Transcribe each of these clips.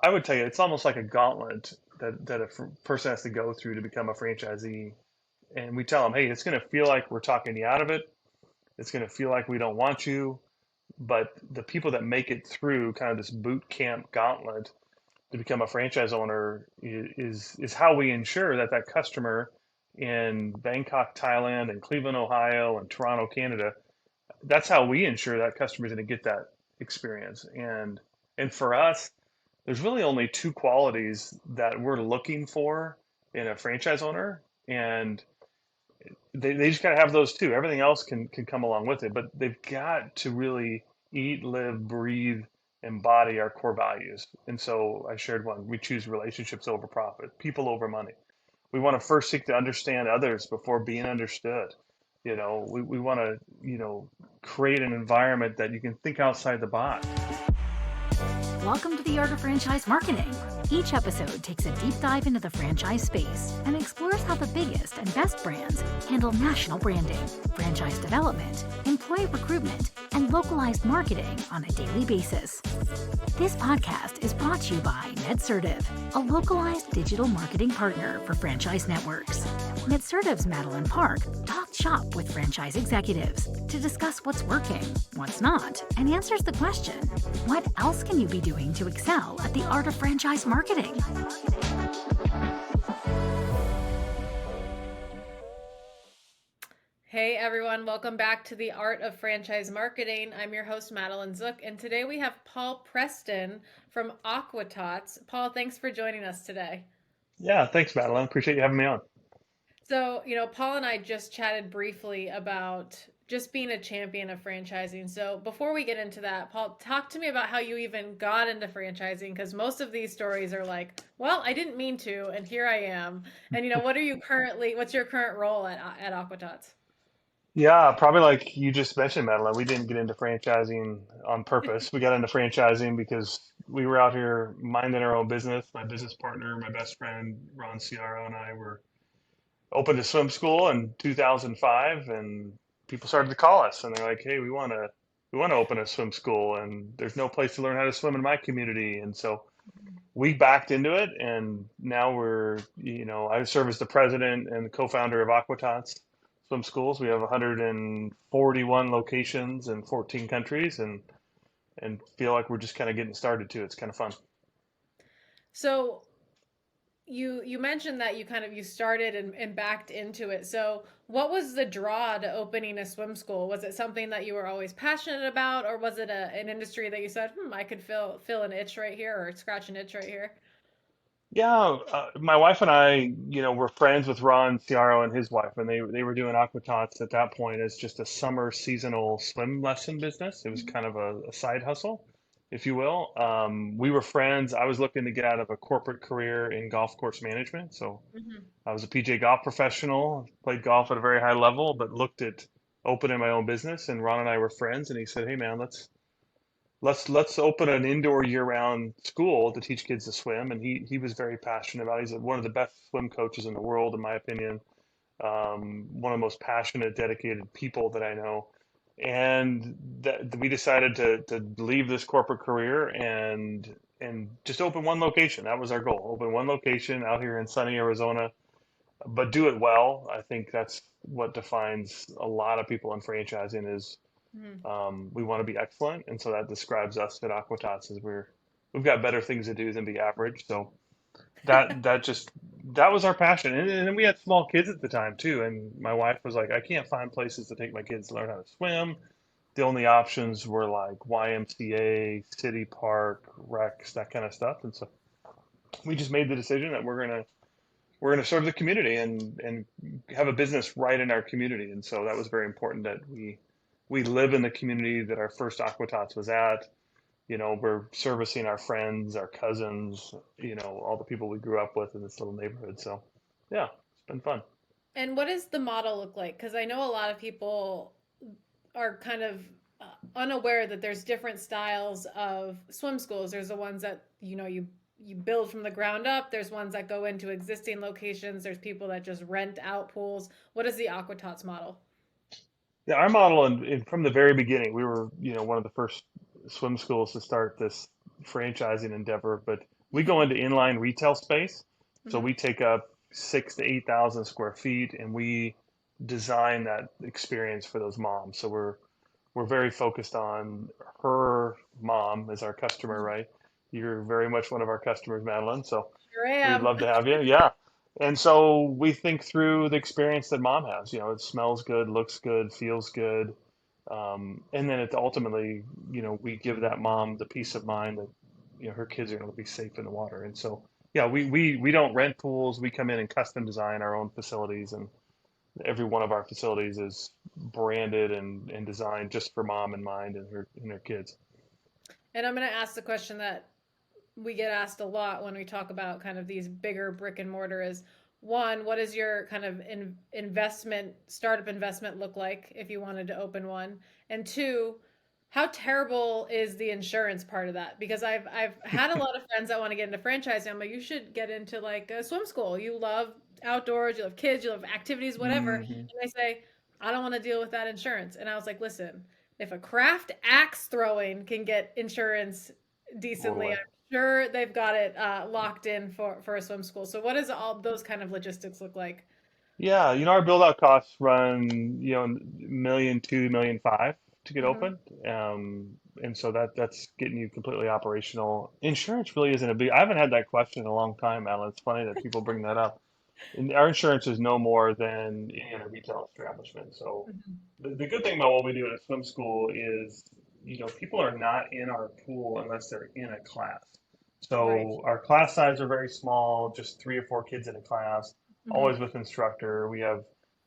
I would tell you, it's almost like a gauntlet that a person has to go through to become a franchisee. And we tell them, hey, it's going to feel like we're talking you out of it. It's going to feel like we don't want you. But the people that make it through kind of this boot camp gauntlet to become a franchise owner is how we ensure that that customer in Bangkok, Thailand, and Cleveland, Ohio, and Toronto, Canada, that's how we ensure that customer is going to get that experience. And for us, there's really only two qualities that we're looking for in a franchise owner, and they just got to have those two. Everything else can come along with it, but they've got to really eat, live, breathe, embody our core values. And so I shared one: we choose relationships over profit, people over money. We want to first seek to understand others before being understood. We want to create an environment that you can think outside the box. Welcome to the Art of Franchise Marketing. Each episode takes a deep dive into the franchise space and explores how the biggest and best brands handle national branding, franchise development, employee recruitment, and localized marketing on a daily basis. This podcast is brought to you by Netsertive, a localized digital marketing partner for franchise networks. Netsertive's Madeline Park talked shop with franchise executives to discuss what's working, what's not, and answers the question, what else can you be doing to excel at the art of franchise marketing? Hey everyone, welcome back to the Art of Franchise Marketing. I'm your host, Madeline Zook, and today we have Paul Preston from Aqua-Tots. Paul, thanks for joining us today. Yeah, thanks, Madeline. Appreciate you having me on. So, Paul and I just chatted briefly about just being a champion of franchising. So, before we get into that, Paul, talk to me about how you even got into franchising, because most of these stories are like, well, I didn't mean to, and here I am. And, what's your current role at Aqua-Tots? Yeah, probably like you just mentioned, Madeline. We didn't get into franchising on purpose. We got into franchising because we were out here minding our own business. My business partner, my best friend, Ron Ciaro, and I were opened a swim school in 2005, and people started to call us, and they're like, "Hey, we want to open a swim school, and there's no place to learn how to swim in my community." And so we backed into it, and now I serve as the president and the co-founder of Aqua-Tots Swim Schools. We have 141 locations in 14 countries, and feel like we're just kind of getting started too. It's kind of fun. So, you mentioned that you started and backed into it. So what was the draw to opening a swim school? Was it something that you were always passionate about, or was it an industry that you said, I could feel an itch right here, or scratch an itch right here? Yeah, my wife and I, were friends with Ron Ciaro and his wife, and they were doing Aqua-Tots at that point as just a summer seasonal swim lesson business. It was kind of a side hustle, if you will. We were friends. I was looking to get out of a corporate career in golf course management, so Mm-hmm. I was a PJ golf professional, played golf at a very high level, but looked at opening my own business. And Ron and I were friends, and he said, "Hey, man, let's open an indoor year-round school to teach kids to swim." And he was very passionate about it. He's one of the best swim coaches in the world, in my opinion. One of the most passionate, dedicated people that I know. And that we decided to leave this corporate career and just open one location. That was our goal. Open one location out here in sunny Arizona, but do it well. I think that's what defines a lot of people in franchising is Mm-hmm. we want to be excellent, and so that describes us at Aqua-Tots as we've got better things to do than be average. So that was our passion, and then we had small kids at the time too. And my wife was like, "I can't find places to take my kids to learn how to swim. The only options were like YMCA, city park, recs, that kind of stuff." And so we just made the decision that we're gonna serve the community and have a business right in our community. And so that was very important that we live in the community that our first Aqua-Tots was at. We're servicing our friends, our cousins, all the people we grew up with in this little neighborhood. So yeah, it's been fun. And what does the model look like? Because I know a lot of people are kind of unaware that there's different styles of swim schools. There's the ones that you build from the ground up. There's ones that go into existing locations. There's people that just rent out pools. What is the Aqua-Tots model? Yeah, our model, and from the very beginning, we were one of the first swim schools to start this franchising endeavor. But We go into inline retail space, so Hmm. we take up 6 to 8,000 square feet, and we design that experience for those moms. So we're very focused on her mom as our customer, right? You're very much one of our customers, Madeline. So Here I we'd am. love to have you. Yeah. And so we think through the experience that mom has. You know, it smells good, looks good, feels good. And then it ultimately, we give that mom the peace of mind that, her kids are going to be safe in the water. And so, yeah, we don't rent pools. We come in and custom design our own facilities, and every one of our facilities is branded and designed just for mom in mind and her kids. And I'm going to ask the question that we get asked a lot when we talk about kind of these bigger brick and mortar is one, what does your kind of startup investment look like if you wanted to open one? And two, how terrible is the insurance part of that? Because I've had a lot of friends that want to get into franchising. I'm like, you should get into like a swim school. You love outdoors, you love kids, you love activities, whatever. Hmm. And they say, I don't want to deal with that insurance. And I was like, listen, if a craft axe throwing can get insurance decently, Totally. sure they've got it locked in for a swim school. So what does all those kind of logistics look like? Yeah, our build out costs run, million two, million five to get Hmm. open. And so that's getting you completely operational. Insurance really isn't a big, I haven't had that question in a long time, Alan. It's funny that people bring that up. And our insurance is no more than any other retail establishment. So Hmm. the good thing about what we do at a swim school is, people are not in our pool unless they're in a class. Right. So our class size are very small, just 3 or 4 kids in a class, Hmm. always with instructor. We have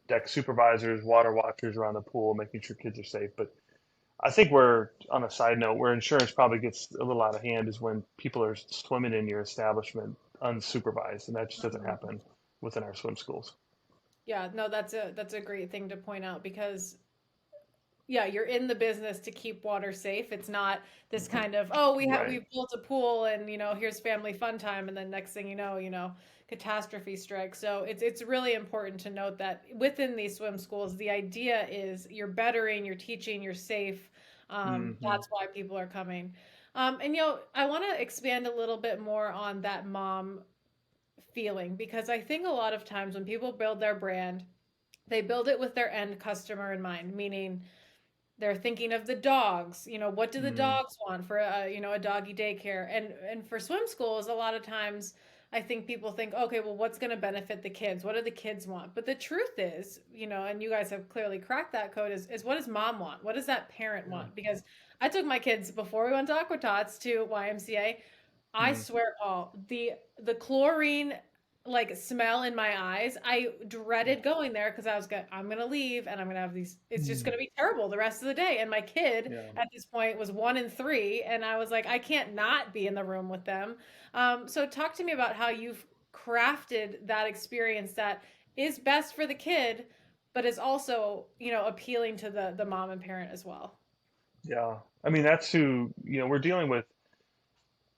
deck supervisors, water watchers around the pool, making sure kids are safe. But I think on a side note, where insurance probably gets a little out of hand is when people are swimming in your establishment unsupervised, and that just doesn't Hmm. happen within our swim schools. Yeah, no, that's a great thing to point out because yeah, you're in the business to keep water safe. It's not this kind of, oh, Right. we've built a pool and here's family fun time and then next thing catastrophe strikes. So it's really important to note that within these swim schools, the idea is you're bettering, you're teaching, you're safe. Hmm. That's why people are coming. And I want to expand a little bit more on that mom feeling because I think a lot of times when people build their brand, they build it with their end customer in mind, meaning they're thinking of the dogs. What do the Mm. dogs want for a doggy daycare? And for swim schools, a lot of times I think people think, okay, well, what's going to benefit the kids? What do the kids want? But the truth is, and you guys have clearly cracked that code is what does mom want? What does that parent Yeah. want? Because I took my kids before we went to Aqua-Tots to YMCA. I Mm. swear, Paul, the chlorine like smell in my eyes. I Yeah. dreaded going there because I'm gonna leave and I'm gonna have these. It's just Mm. gonna be terrible the rest of the day. And my kid Yeah. at this point was 1 and 3, and I was like, I can't not be in the room with them. So talk to me about how you've crafted that experience that is best for the kid, but is also appealing to the mom and parent as well. Yeah. I mean, that's who, we're dealing with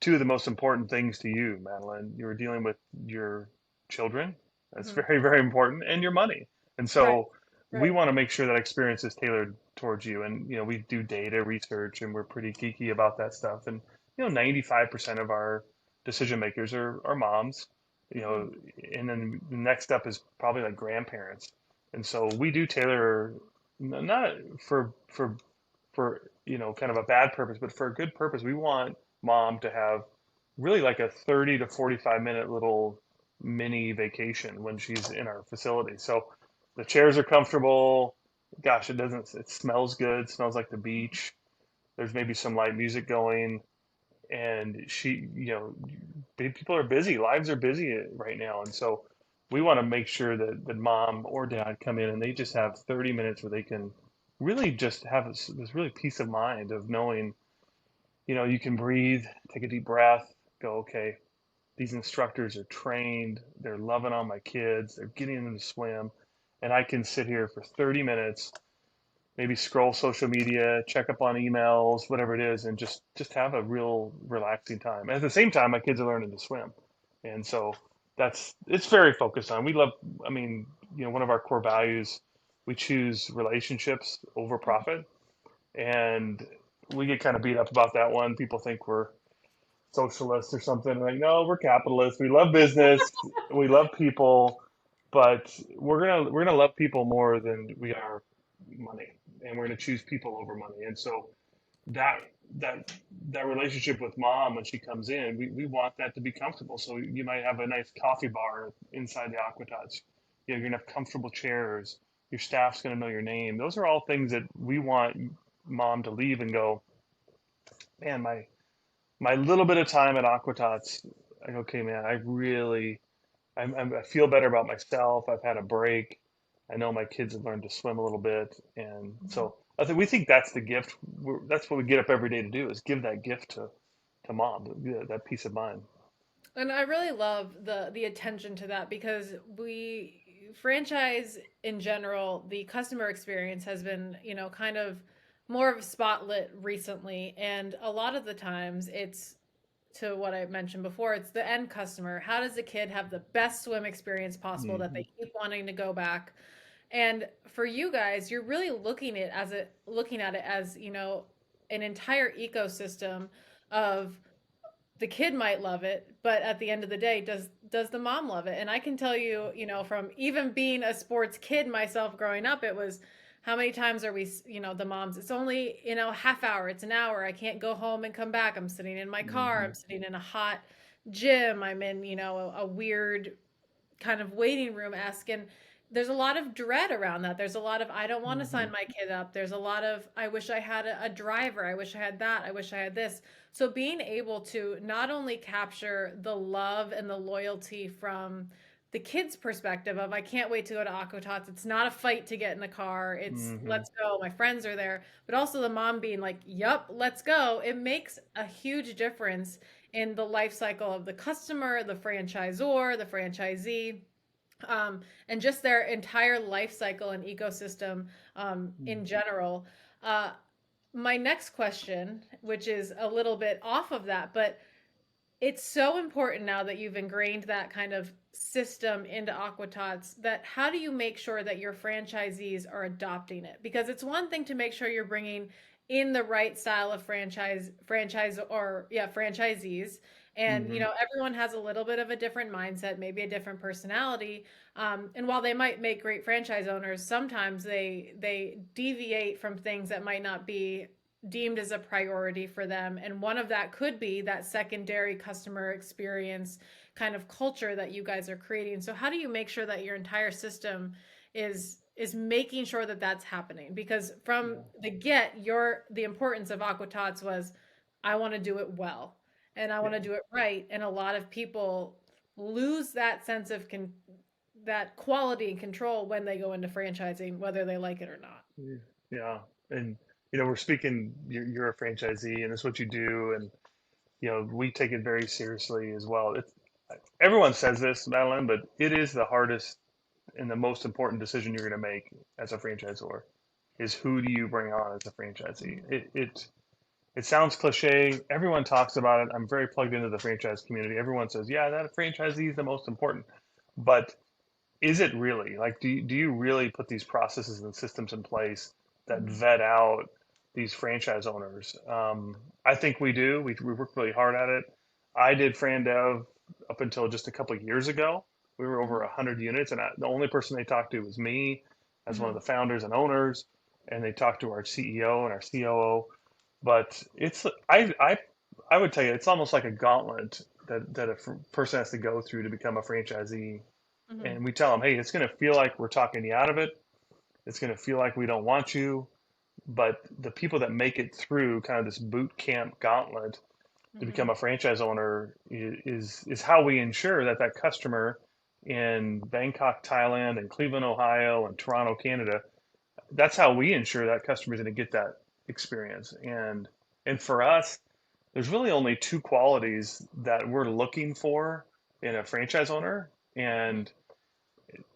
two of the most important things to you, Madeline. You're dealing with your children. That's Hmm. very, very important, and your money. And Right. so we Right. want to make sure that experience is tailored towards you. And, we do data research and we're pretty geeky about that stuff. And, 95% of our decision makers are moms, you Hmm. know, and then the next up is probably like grandparents. And so we do tailor not for kind of a bad purpose, but for a good purpose. We want mom to have really like a 30 to 45 minute little mini vacation when she's in our facility. So the chairs are comfortable. Gosh, it smells good, smells like the beach. There's maybe some light music going, and people are busy, lives are busy right now. And so we want to make sure that mom or dad come in and they just have 30 minutes where they can really just have this really peace of mind of knowing, you can breathe, take a deep breath, go, okay, these instructors are trained, they're loving on my kids, they're getting them to swim, and I can sit here for 30 minutes, maybe scroll social media, check up on emails, whatever it is, and just have a real relaxing time. At the same time, my kids are learning to swim, and so it's very focused on. We love, I mean, one of our core values, we choose relationships over profit, and we get kind of beat up about that one. People think we're socialists or something. Like, no, we're capitalists. We love business. We love people, but we're gonna love people more than we are money, and we're gonna choose people over money. And so that that that relationship with mom when she comes in, we want that to be comfortable. So you might have a nice coffee bar inside the Aqua-Tots. You're gonna have comfortable chairs. Your staff's gonna know your name. Those are all things that we want mom to leave and go, man, my little bit of time at Aqua-Tots, like, okay, man, I feel better about myself. I've had a break. I know my kids have learned to swim a little bit, and so we think that's the gift. That's what we get up every day to do is give that gift to mom, that peace of mind. And I really love the attention to that because we franchise in general, the customer experience has been, kind of more of a spotlight recently. And a lot of the times it's to what I mentioned before, it's the end customer. How does the kid have the best swim experience possible that Hmm. they keep wanting to go back? And for you guys, you're really looking at it as, an entire ecosystem of the kid might love it, but at the end of the day, does the mom love it? And I can tell you, from even being a sports kid myself growing up, it was how many times are we, the moms, it's only, half hour, it's an hour. I can't go home and come back. I'm sitting in my car, Hmm. I'm sitting in a hot gym, I'm in, a weird kind of waiting room esque. And there's a lot of dread around that. There's a lot of I don't want to Hmm. sign my kid up. There's a lot of I wish I had a driver. I wish I had that. I wish I had this. So being able to not only capture the love and the loyalty from the kids' perspective of I can't wait to go to Aqua-Tots. It's not a fight to get in the car. It's Hmm. let's go. My friends are there. But also the mom being like, "Yup, let's go." It makes a huge difference in the life cycle of the customer, the franchisor, the franchisee, and just their entire life cycle and ecosystem in general. Uh, my next question, which is a little bit off of that, but it's so important now that you've ingrained that kind of system into Aqua-Tots that how do you make sure that your franchisees are adopting it? Because it's one thing to make sure you're bringing in the right style of franchisees. And, Hmm. everyone has a little bit of a different mindset, maybe a different personality. And while they might make great franchise owners, sometimes they deviate from things that might not be deemed as a priority for them. And one of that could be that secondary customer experience kind of culture that you guys are creating. So how do you make sure that your entire system is making sure that that's happening? Because from Yeah. the the importance of Aqua-Tots was I want to do it well and I want to Yeah. do it right. And a lot of people lose that sense of that quality and control when they go into franchising, whether they like it or not. Yeah. Yeah. And we're speaking. You're a franchisee, and it's what you do, and we take it very seriously as well. Everyone says this, Madeline, but it is the hardest and the most important decision you're going to make as a franchisor is who do you bring on as a franchisee. It sounds cliche. Everyone talks about it. I'm very plugged into the franchise community. Everyone says, yeah, that franchisee is the most important. But is it really? Like, do you really put these processes and systems in place that Mhm. vet out these franchise owners? I think we do. We work really hard at it. I did Fran Dev up until just a couple of years ago. We were over Mhm. 100 units, and the only person they talked to was me as one of Mhm. the founders and owners, and they talked to our CEO and our COO. But I would tell you, it's almost like a gauntlet that person has to go through to become a franchisee, Mhm. and we tell them, hey, it's going to feel like we're talking you out of it. It's going to feel like we don't want you. But the people that make it through kind of this boot camp gauntlet to Mhm. become a franchise owner is how we ensure that that customer in Bangkok, Thailand, and Cleveland, Ohio, and Toronto, Canada, that's how we ensure that customer is going to get that experience. And for us, there's really only two qualities that we're looking for in a franchise owner, Mhm. and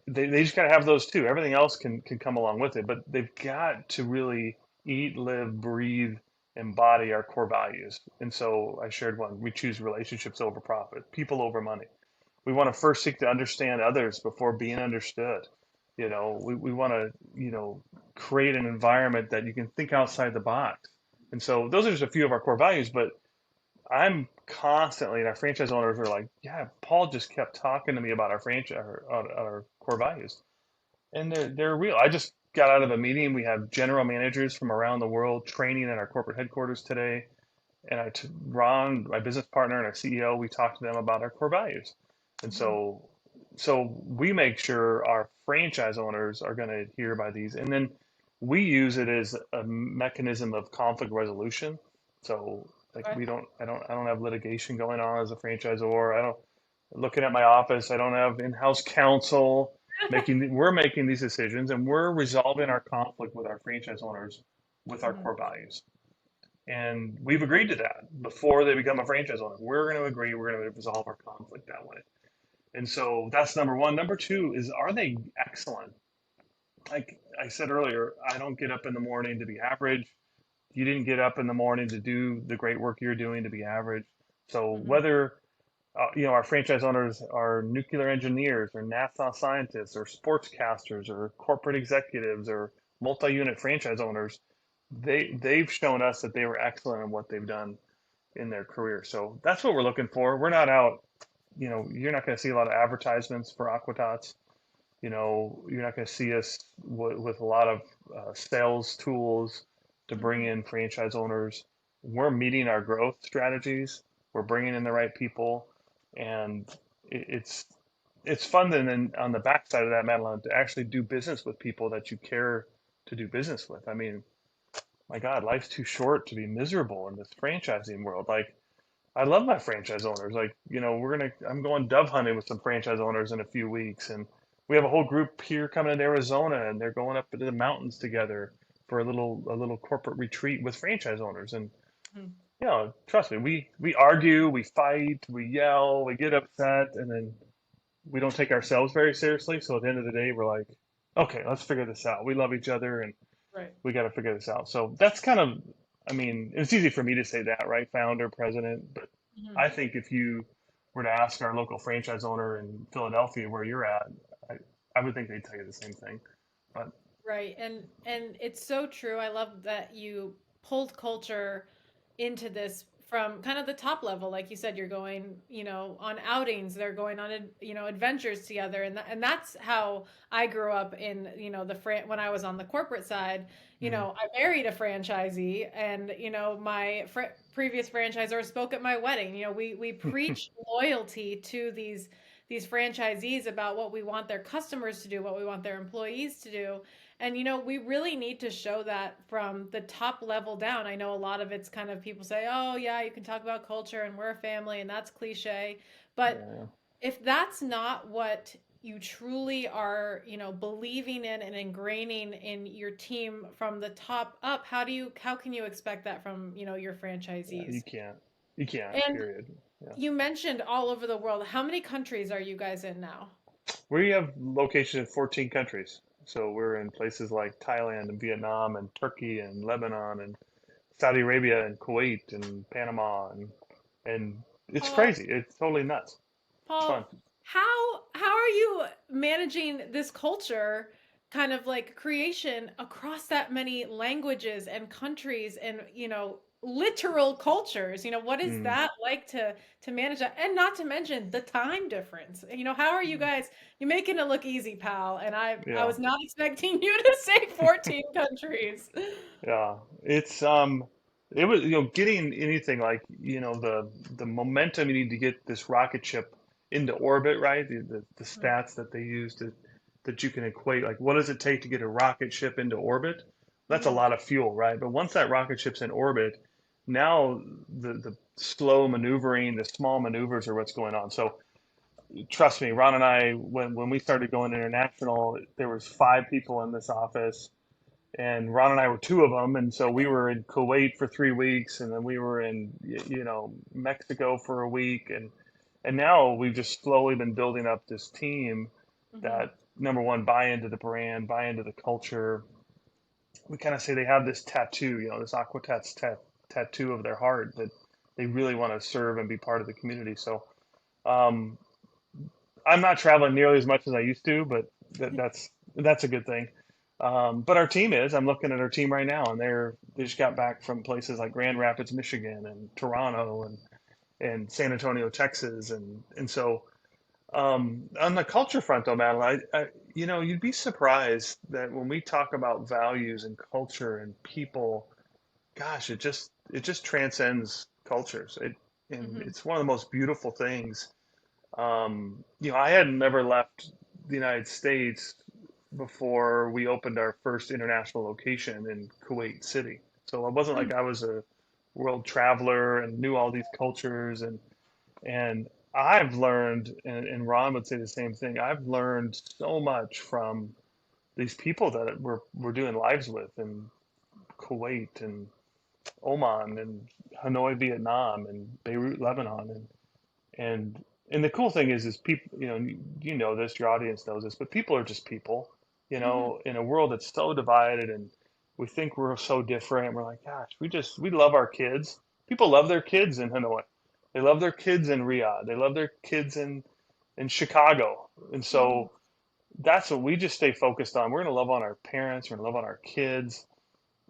they just got to have those two. Everything else can come along with it, but they've got to really eat, live, breathe, embody our core values. And so I shared one. We choose relationships over profit, people over money. We want to first seek to understand others before being understood. We want to, create an environment that you can think outside the box. And so those are just a few of our core values, but I'm constantly, and our franchise owners are like, yeah, Paul just kept talking to me about our franchise, our core values, and they're real. I just got out of a meeting. We have general managers from around the world training at our corporate headquarters today, and Ron, my business partner, and our CEO, we talked to them about our core values, and Mhm. so we make sure our franchise owners are going to adhere by these, and then we use it as a mechanism of conflict resolution. So like Okay. I don't have litigation going on as a franchisor. I don't looking at my office. I don't have in-house counsel we're making these decisions, and we're resolving our conflict with our franchise owners with our Mhm. core values. And we've agreed to that before they become a franchise owner. We're going to agree. We're going to resolve our conflict that way. And so that's number one. Number two is, are they excellent? Like I said earlier, I don't get up in the morning to be average. You didn't get up in the morning to do the great work you're doing to be average. So Mhm. whether our franchise owners are nuclear engineers or NASA scientists or sportscasters or corporate executives or multi-unit franchise owners, they've shown us that they were excellent in what they've done in their career. So that's what we're looking for. We're not out, you're not going to see a lot of advertisements for Aqua-Tots. You're not going to see us with a lot of sales tools to bring Mhm. in franchise owners. We're meeting our growth strategies. We're bringing in the right people, and it's fun then on the backside of that, Madeline, to actually do business with people that you care to do business with. I mean, my God, life's too short to be miserable in this franchising world. Like, I love my franchise owners. Like, I'm going dove hunting with some franchise owners in a few weeks. And we have a whole group here coming to Arizona, and they're going up into the mountains together for a little corporate retreat with franchise owners. And, Mhm. trust me, we argue, we fight, we yell, we get upset, and then we don't take ourselves very seriously. So at the end of the day, we're like, okay, let's figure this out. We love each other, and Right. we got to figure this out. So that's kind of, I mean, it's easy for me to say that, right? Founder, president. But Mhm. I think if you were to ask our local franchise owner in Philadelphia where you're at, I, I would think they'd tell you the same thing. But Right. And it's so true. I love that you pulled culture into this from kind of the top level. Like you said, you're going, on outings, they're going on, adventures together. And that's how I grew up in, when I was on the corporate side. mm, I married a franchisee, and, my previous franchisor spoke at my wedding. We preach loyalty to these franchisees about what we want their customers to do, what we want their employees to do. And we really need to show that from the top level down. I know a lot of it's kind of people say, "Oh, yeah, you can talk about culture and we're a family," and that's cliche. But yeah, if that's not what you truly are, believing in and ingraining in your team from the top up, how can you expect that from, your yeah, you franchisees? can't. You can't, And period. Yeah. you mentioned all over the world. How many countries are you guys in now? We have locations in 14 countries. So we're in places like Thailand and Vietnam and Turkey and Lebanon and Saudi Arabia and Kuwait and Panama and it's Paul, crazy. It's totally nuts. It's fun. Paul, how are you managing this culture kind of like creation across that many languages and countries and literal cultures? What is Mm, that like to manage that? And not to mention the time difference. How are you guys? You're making it look easy, pal, and I yeah. was not expecting you to say 14 countries. Yeah, it was getting anything like the momentum you need to get this rocket ship into orbit, right? The stats that they use that you can equate, like what does it take to get a rocket ship into orbit? That's a Mhm. lot of fuel, right? But once that rocket ship's in orbit, now the slow maneuvering, the small maneuvers are what's going on. So trust me, Ron and I, when we started going international, there was 5 people in this office and Ron and I were 2 of them, and so we were in Kuwait for 3 weeks, and then we were in Mexico for a week, and now we've just slowly been building up this team Mhm. that number one buy into the brand, buy into the culture. We kind of say they have this tattoo, this Aqua-Tots tattoo of their heart that they really want to serve and be part of the community. So um, I'm not traveling nearly as much as I used to, but that's a good thing. But our team is. I'm looking at our team right now, and they just got back from places like Grand Rapids, Michigan, and Toronto, and San Antonio, Texas, and so on the culture front, though, Madeline, you'd be surprised that when we talk about values and culture and people, gosh, it just transcends cultures. And Hmm. it's one of the most beautiful things. I had never left the United States before we opened our first international location in Kuwait City. So it wasn't like I was a world traveler and knew all these cultures and I've learned, and Ron would say the same thing. I've learned so much from these people that we're doing lives with in Kuwait and Oman and Hanoi, Vietnam and Beirut, Lebanon, and the cool thing is people, you know this, your audience knows this, but people are just people, Hmm. in a world that's so divided and we think we're so different. We're like, gosh, we love our kids. People love their kids in Hanoi. They love their kids in Riyadh. They love their kids in Chicago. And Hmm. so that's what we just stay focused on. We're going to love on our parents. We're going to love on our kids.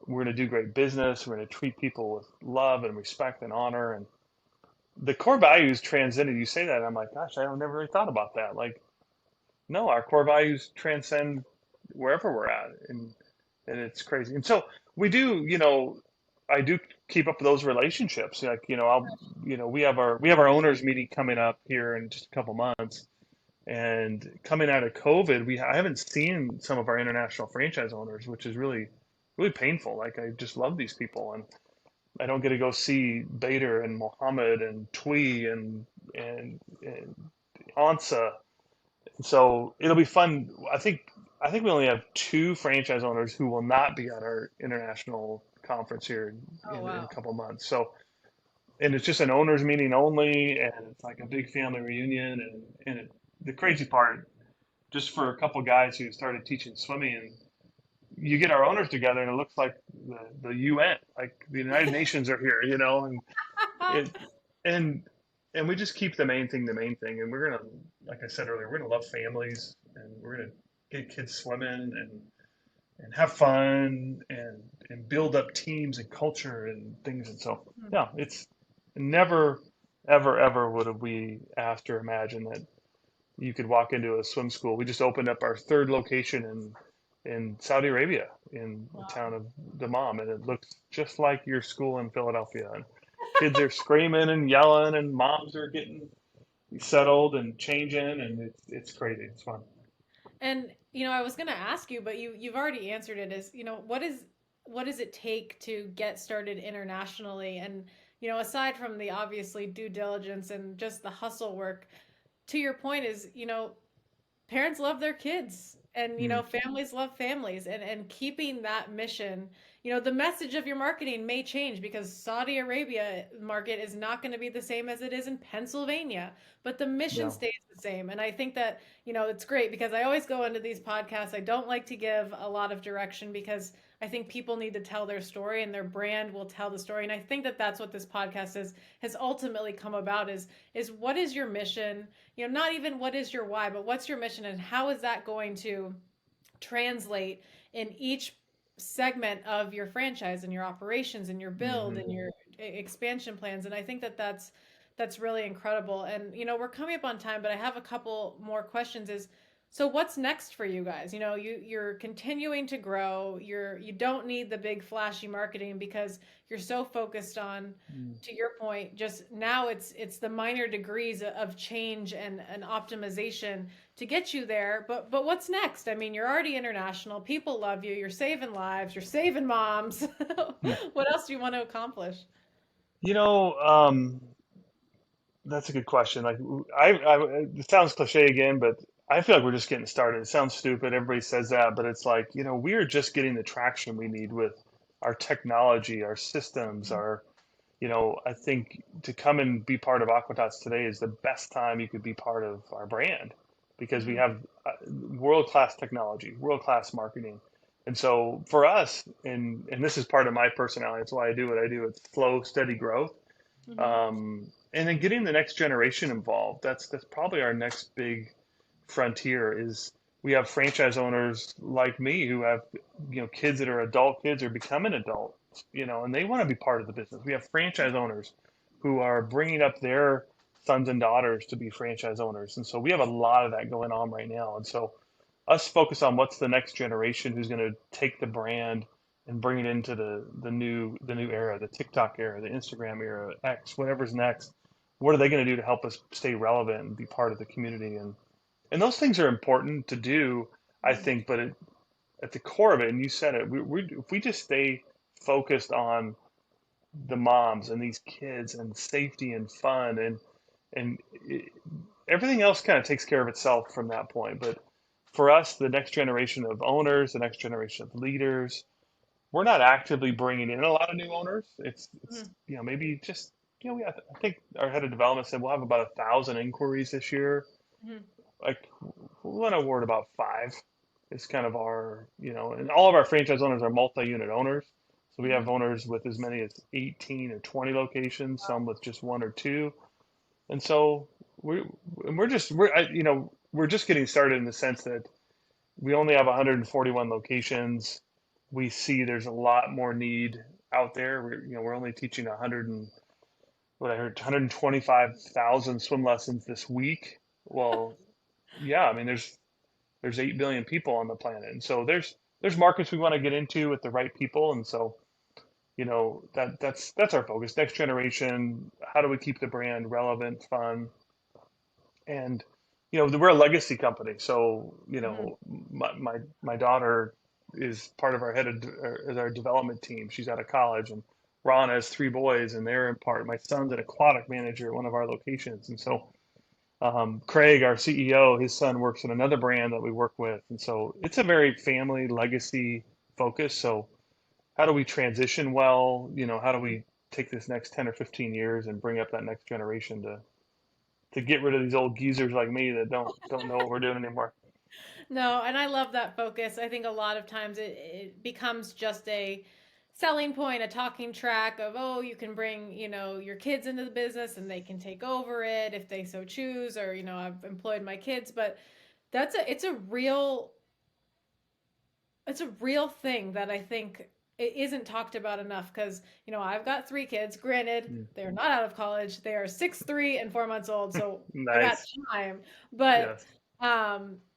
We're going to do great business. We're going to treat people with love and respect and honor. And the core values transcended. You say that, and I'm like, gosh, I never really thought about that. Like, no, our core values transcend wherever we're at, and it's crazy. And so we do, I do keep up those relationships. Like, we have our owners meeting coming up here in just a couple months, and coming out of COVID, I haven't seen some of our international franchise owners, which is really really painful. Like, I just love these people, and I don't get to go see Bader and Mohammed and Twee and Ansa. So it'll be fun. I think we only have two franchise owners who will not be at our international conference here Oh, in a wow. couple months. So, and it's just an owners meeting only, and it's like a big family reunion. The crazy part, just for a couple guys who started teaching swimming, and you get our owners together, and it looks like the UN, like the United Nations are here, and it and and we just keep the main thing, and we're gonna, like I said earlier, we're gonna love families, and we're gonna get kids swimming and have fun and build up teams and culture and things. And so, yeah, it's never, ever would have we asked or imagined that you could walk into a swim school. We just opened up our third location in Saudi Arabia in the town of Dammam, and it looks just like your school in Philadelphia. And kids are screaming and yelling, and moms are getting settled and changing, and it's crazy. It's fun. And I was going to ask you, but you've already answered it. Is what does it take to get started internationally? And aside from the obviously due diligence and just the hustle work, to your point is parents love their kids, and Mm. families love families, and keeping that mission. The message of your marketing may change because Saudi Arabia market is not going to be the same as it is in Pennsylvania, but the mission Yeah. stays the same. And I think that it's great because I always go into these podcasts, I don't like to give a lot of direction because I think people need to tell their story and their brand will tell the story. And I think that that's what this podcast has ultimately come about is what is your mission? Not even what is your why, but what's your mission and how is that going to translate in each segment of your franchise and your operations and your build Hmm. and your expansion plans. And I think that that's really incredible. And we're coming up on time, but I have a couple more questions. Is so what's next for you guys? You're continuing to grow. You don't need the big flashy marketing because you're so focused on, to your point, just now it's the minor degrees of change and optimization to get you there. But what's next? I mean, you're already international. People love you. You're saving lives. You're saving moms. What else do you want to accomplish? You know, that's a good question. Like, it sounds cliche again, but I feel like we're just getting started. It sounds stupid. Everybody says that, but it's like, we're just getting the traction we need with our technology, our systems, I think to come and be part of Aqua-Tots today is the best time you could be part of our brand because we Hmm. have world-class technology, world-class marketing. And so for us, and this is part of my personality, it's why I do what I do. It's slow, steady growth. Hmm. And then getting the next generation involved. That's probably our next big frontier is we have franchise owners like me who have kids that are adult kids or becoming adults, and they want to be part of the business. We have franchise owners who are bringing up their sons and daughters to be franchise owners. And so we have a lot of that going on right now. And so us focus on what's the next generation who's going to take the brand and bring it into the new era, the TikTok era, the Instagram era, X, whatever's next. What are they going to do to help us stay relevant and be part of the community? And those things are important to do, I think. But at the core of it, and you said it, if we just stay focused on the moms and these kids and safety and fun and it, everything else kind of takes care of itself from that point. But for us, the next generation of owners, the next generation of leaders, we're not actively bringing in a lot of new owners. It's maybe just I think our head of development said we'll have about 1,000 inquiries this year. Mhm. Like we want to award about five. It's kind of and all of our franchise owners are multi-unit owners. So we have Mhm. owners with as many as 18 or 20 locations, some with just one or two. And so we're just getting started in the sense that we only have 141 locations. We see there's a lot more need out there. We're only teaching 100 and what I heard 125,000 swim lessons this week. Well, yeah, I mean there's 8 billion people on the planet. And so there's markets we want to get into with the right people. And so, that's our focus. Next generation, how do we keep the brand relevant, fun? And we're a legacy company. So, Mhm. my daughter is part of our is our development team. She's out of college, and Ron has three boys, and they're in part. My son's an aquatic manager at one of our locations, and so Craig, our CEO, his son works in another brand that we work with. And so it's a very family legacy focus. So how do we transition well? How do we take this next 10 or 15 years and bring up that next generation to get rid of these old geezers like me that don't know what we're doing anymore? No, and I love that focus. I think a lot of times it becomes just a selling point, a talking track of, oh, you can bring, your kids into the business and they can take over it if they so choose, or, I've employed my kids. But it's a real thing that I think it isn't talked about enough because, I've got three kids. Granted, Mm. they're not out of college. They are 6, 3, and 4 months old. So I got Nice. time. But, Yes.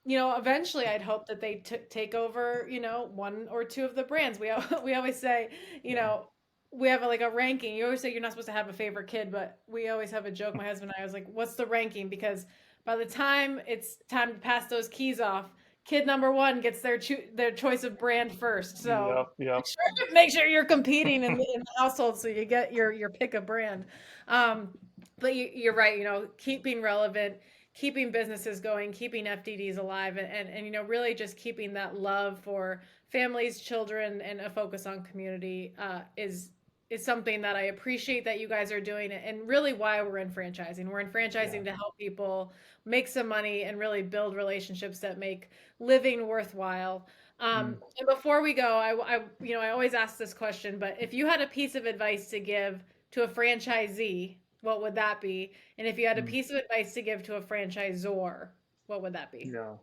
eventually I'd hope that they take over, one or two of the brands. We always say, you Yeah. know, we have like a ranking. You always say you're not supposed to have a favorite kid, but we always have a joke. My husband and I was like, what's the ranking? Because by the time it's time to pass those keys off, kid number one gets their choice of brand first. So Yep. Yep. make sure you're competing in the household so you get your pick of brand. Um, but you're right. Keeping relevant, keeping businesses going, keeping FDDs alive, and really just keeping that love for families, children, and a focus on community is something that I appreciate that you guys are doing, and really why we're in franchising. We're in Yeah. franchising to help people make some money and really build relationships that make living worthwhile. Mm. And before we go, I always ask this question, but if you had a piece of advice to give to a franchisee, what would that be? And if you had a Mm. piece of advice to give to a franchisor, what would that be? Yeah.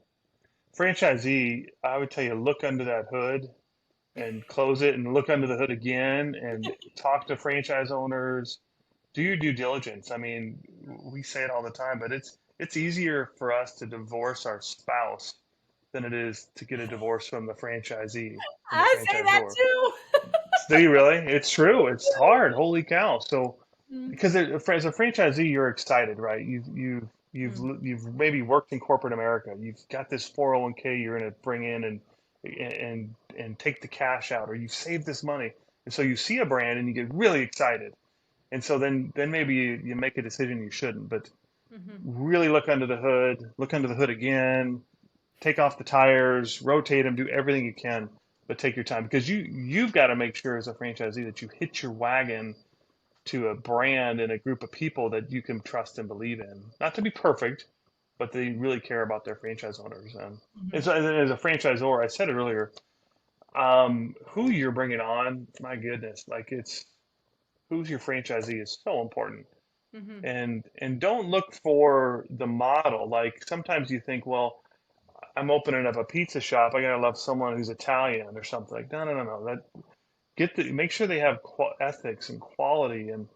Franchisee, I would tell you, look under that hood and close it and look under the hood again and talk to franchise owners. Do your due diligence. I mean, we say it all the time, but it's easier for us to divorce our spouse than it is to get a divorce from the franchisee, from the I say that franchisor. too. Do you really? It's true. It's hard. Holy cow. So Mm, because as a franchisee, you're excited, right? mm, You've maybe worked in corporate America. You've got this 401k you're going to bring in and take the cash out, or you've saved this money, and so you see a brand and you get really excited, and so then maybe you make a decision you shouldn't, but mhm. really look under the hood again, take off the tires, rotate them, do everything you can, but take your time because you've got to make sure as a franchisee that you hit your wagon to a brand and a group of people that you can trust and believe in. Not to be perfect, but they really care about their franchise owners. And Mhm. so as a franchisor, I said it earlier, who you're bringing on, my goodness, like it's who's your franchisee is so important. Mhm. And don't look for the model. Like sometimes you think, well, I'm opening up a pizza shop. I gotta love someone who's Italian or something. Like, no, no, no, no. Make sure they have ethics and quality and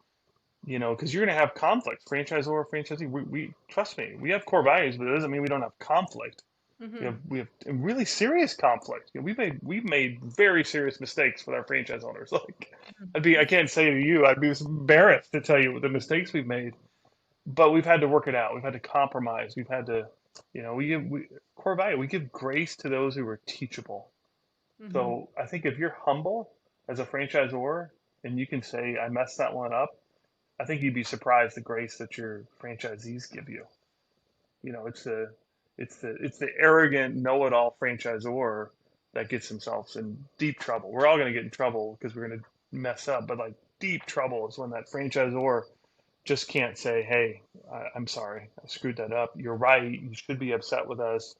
because you're going to have conflict, franchisor, franchisee. We trust me, we have core values, but it doesn't mean we don't have conflict. Hmm. We have really serious conflict. We've made very serious mistakes with our franchise owners. Like, I can't say to you, I'd be embarrassed to tell you the mistakes we've made, but we've had to work it out. We've had to compromise. We've had to, we core value. We give grace to those who are teachable. Hmm. So I think if you're humble as a franchisor and you can say, I messed that one up, I think you'd be surprised the grace that your franchisees give you. It's the arrogant know-it-all franchisor that gets themselves in deep trouble. We're all going to get in trouble because we're going to mess up, but like deep trouble is when that franchisor just can't say, "Hey, I'm sorry, I screwed that up. You're right. You should be upset with us."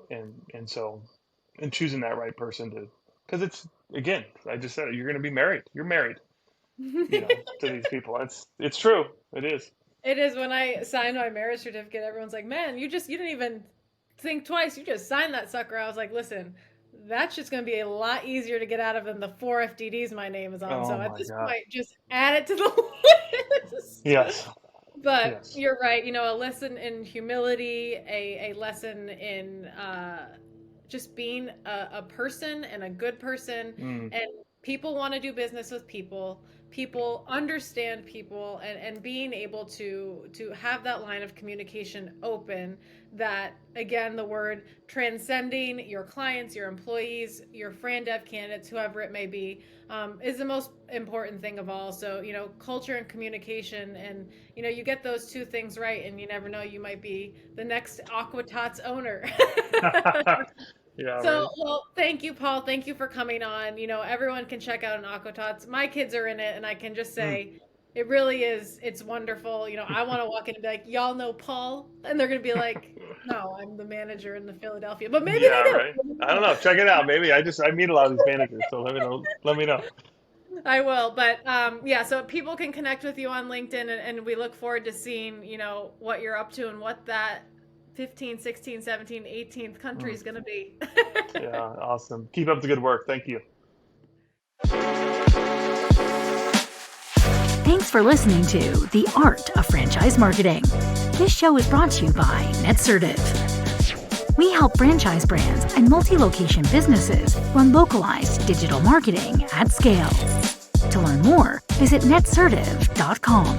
And choosing that right person because it's again, I just said it. You're going to be married. You're married, to these people. It's true. It is. It is. When I signed my marriage certificate, everyone's like, "Man, you didn't even think twice. You just signed that sucker." I was like, "Listen, that's just going to be a lot easier to get out of than the 4 FDDs my name is on. Oh So at my this God. point, just add it to the list." Yes. But Yes. you're right. A lesson in humility, a lesson in just being a person and a good person. Mm. And people want to do business with people. People understand people, and being able to have that line of communication open, that again, the word transcending your clients, your employees, your fran dev candidates, whoever it may be, is the most important thing of all. So culture and communication, and you get those two things right, and you never know, you might be the next Aqua-Tots owner. Yeah, So, right. well, thank you, Paul. Thank you for coming on. Everyone can check out an Aqua-Tots. My kids are in it, and I can just Mm. say it really is. It's wonderful. I want to walk in and be like, "Y'all know Paul?" And they're going to be like, "No, I'm the manager in the Philadelphia." But maybe Yeah, they do. right. Maybe I they don't do. know. Check it out. Maybe I meet a lot of these managers, so let me know. Let me know. I will. But yeah, so people can connect with you on LinkedIn, and we look forward to seeing, what you're up to and what that 15, 16, 17, 18th country Mm. is going to be. Yeah, awesome. Keep up the good work. Thank you. Thanks for listening to The Art of Franchise Marketing. This show is brought to you by Netsertive. We help franchise brands and multi-location businesses run localized digital marketing at scale. To learn more, visit netsertive.com.